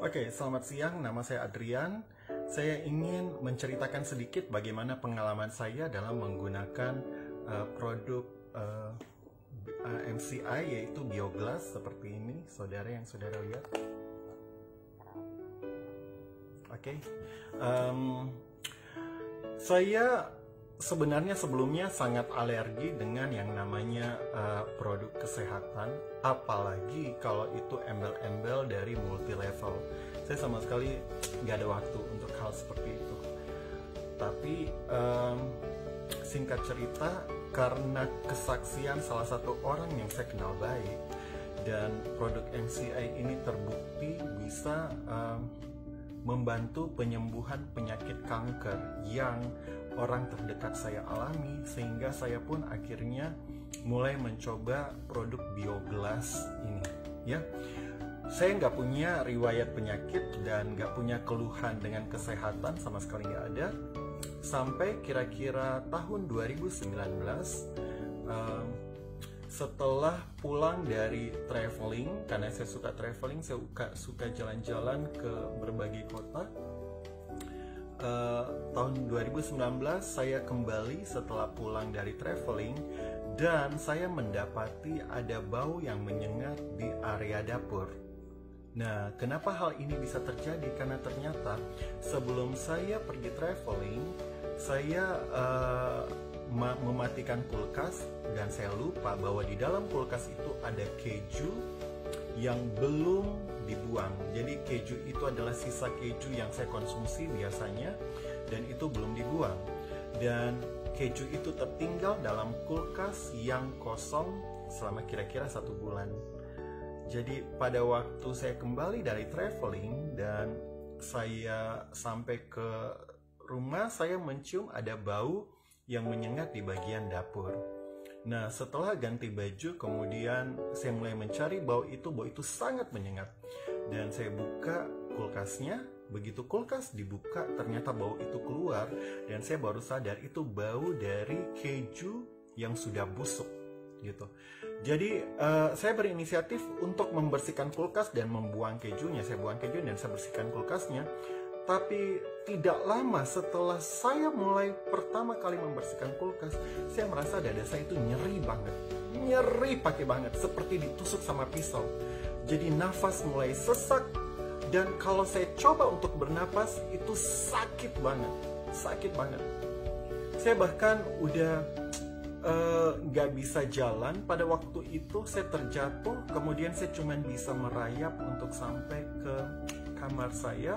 Oke, selamat siang. Nama saya Adrian. Saya ingin menceritakan sedikit bagaimana pengalaman saya dalam menggunakan produk MCI, yaitu Bioglass seperti ini, saudara yang saudara lihat. Oke, saya sebenarnya sebelumnya sangat alergi dengan yang namanya produk kesehatan, apalagi kalau itu embel-embel dari multi level. Saya sama sekali nggak ada waktu untuk hal seperti itu. Tapi singkat cerita, karena kesaksian salah satu orang yang saya kenal baik, dan produk MCI ini terbukti bisa membantu penyembuhan penyakit kanker yang orang terdekat saya alami, sehingga saya pun akhirnya mulai mencoba produk Bioglass ini. Ya, saya nggak punya riwayat penyakit dan nggak punya keluhan dengan kesehatan, sama sekali nggak ada. Sampai kira-kira tahun 2019, setelah pulang dari traveling, karena saya suka traveling, saya suka jalan-jalan ke berbagai kota. Tahun 2019 saya kembali setelah pulang dari traveling, dan saya mendapati ada bau yang menyengat di area dapur. Nah, kenapa hal ini bisa terjadi? Karena ternyata sebelum saya pergi traveling, saya mematikan kulkas, dan saya lupa bahwa di dalam kulkas itu ada keju yang belum dibuang. Jadi keju itu adalah sisa keju yang saya konsumsi biasanya, dan itu belum dibuang. Dan keju itu tertinggal dalam kulkas yang kosong selama kira-kira 1 bulan. Jadi pada waktu saya kembali dari traveling dan saya sampai ke rumah, saya mencium ada bau yang menyengat di bagian dapur. Nah, setelah ganti baju, kemudian saya mulai mencari bau itu sangat menyengat. Dan saya buka kulkasnya, begitu kulkas dibuka, ternyata bau itu keluar, dan saya baru sadar itu bau dari keju yang sudah busuk, gitu. Jadi, saya berinisiatif untuk membersihkan kulkas dan membuang kejunya. Saya buang keju dan saya bersihkan kulkasnya. Tapi tidak lama setelah saya mulai pertama kali membersihkan kulkas, saya merasa dada saya itu nyeri banget. Nyeri pakai banget, seperti ditusuk sama pisau. Jadi nafas mulai sesak, dan kalau saya coba untuk bernapas, itu sakit banget. Sakit banget. Saya bahkan udah gak bisa jalan. Pada waktu itu saya terjatuh, kemudian saya cuma bisa merayap untuk sampai ke kamar saya.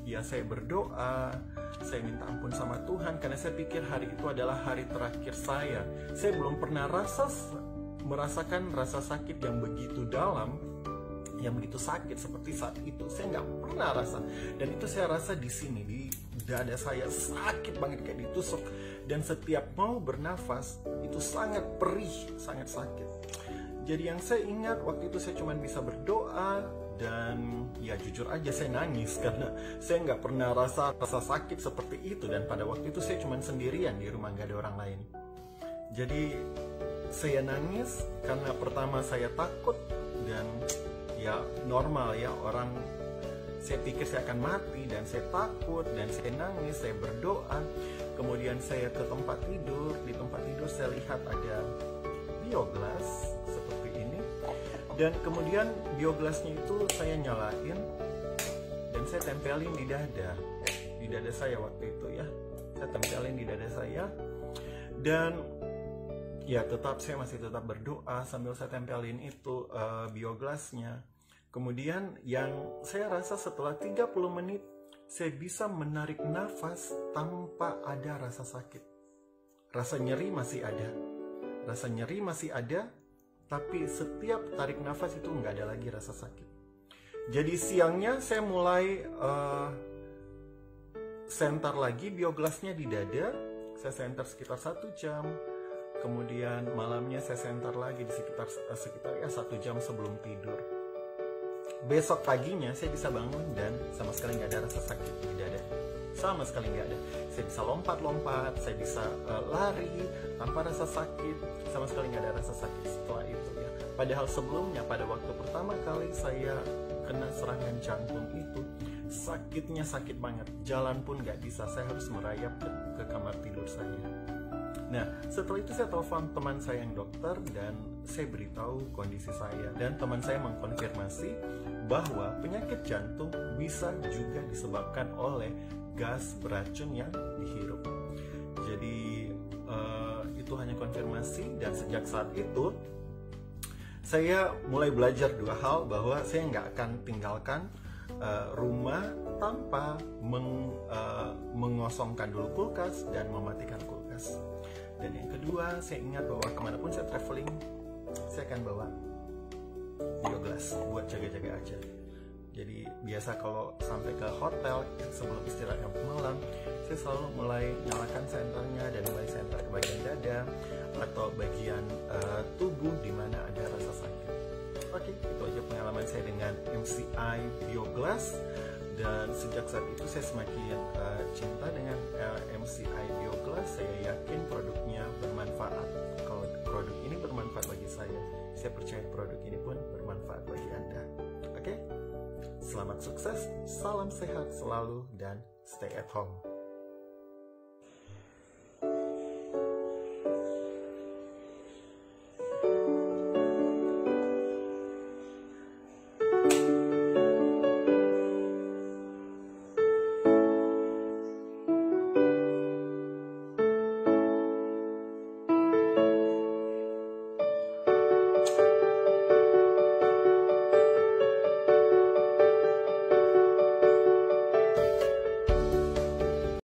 Ya, saya berdoa, saya minta ampun sama Tuhan, karena saya pikir hari itu adalah hari terakhir saya. Saya belum pernah merasakan rasa sakit yang begitu dalam, yang begitu sakit seperti saat itu. Saya nggak pernah rasa, dan itu saya rasa di sini, di dada saya sakit banget kayak ditusuk. Dan setiap mau bernafas itu sangat perih, sangat sakit. Jadi yang saya ingat waktu itu, saya cuma bisa berdoa. Dan ya jujur aja saya nangis, karena saya nggak pernah rasa sakit seperti itu. Dan pada waktu itu saya cuma sendirian di rumah, nggak ada orang lain. Jadi saya nangis karena pertama saya takut, dan ya normal ya orang, saya pikir saya akan mati, dan saya takut, dan saya nangis, saya berdoa. Kemudian saya ke tempat tidur. Di tempat tidur saya lihat ada Bioglass seperti ini. Dan kemudian Bioglassnya itu saya nyalain, dan saya tempelin di dada saya waktu itu ya. Saya tempelin di dada saya, dan ya saya masih tetap berdoa sambil saya tempelin itu Bioglassnya. Kemudian yang saya rasa setelah 30 menit, saya bisa menarik nafas tanpa ada rasa sakit. Rasa nyeri masih ada, tapi setiap tarik nafas itu nggak ada lagi rasa sakit. Jadi siangnya saya mulai senter lagi Bioglassnya di dada. Saya senter sekitar 1 jam. Kemudian malamnya saya senter lagi di sekitar 1 jam sebelum tidur. Besok paginya saya bisa bangun dan sama sekali nggak ada rasa sakit di dada. Sama sekali nggak ada. Saya bisa lompat-lompat, saya bisa lari tanpa rasa sakit. Sama sekali nggak ada rasa sakit setelah itu ya. Padahal sebelumnya, pada waktu pertama kali saya kena serangan jantung itu sakitnya sakit banget, jalan pun nggak bisa, saya harus merayap ke kamar tidur saya. Nah, setelah itu saya telepon teman saya yang dokter dan saya beritahu kondisi saya, dan teman saya mengkonfirmasi bahwa penyakit jantung bisa juga disebabkan oleh gas beracun yang dihirup. Jadi itu hanya konfirmasi, dan sejak saat itu saya mulai belajar dua hal, bahwa saya nggak akan tinggalkan rumah tanpa mengosongkan dulu kulkas dan mematikan kulkas. Dan yang kedua, saya ingat bahwa kemanapun saya traveling, saya akan bawa biogas buat jaga-jaga aja. Jadi biasa kalau sampai ke hotel sebelum istirahat malam, saya selalu mulai nyalakan senternya dan mulai senter ke bagian dada atau bagian tubuh di mana ada rasa sakit. Oke, itu aja pengalaman saya dengan MCI Bioglass, dan sejak saat itu saya semakin cinta dengan MCI Bioglass. Saya yakin produknya bermanfaat. Kalau produk ini bermanfaat bagi saya percaya produk ini pun bermanfaat bagi Anda. Oke? Selamat sukses, salam sehat selalu, dan stay at home.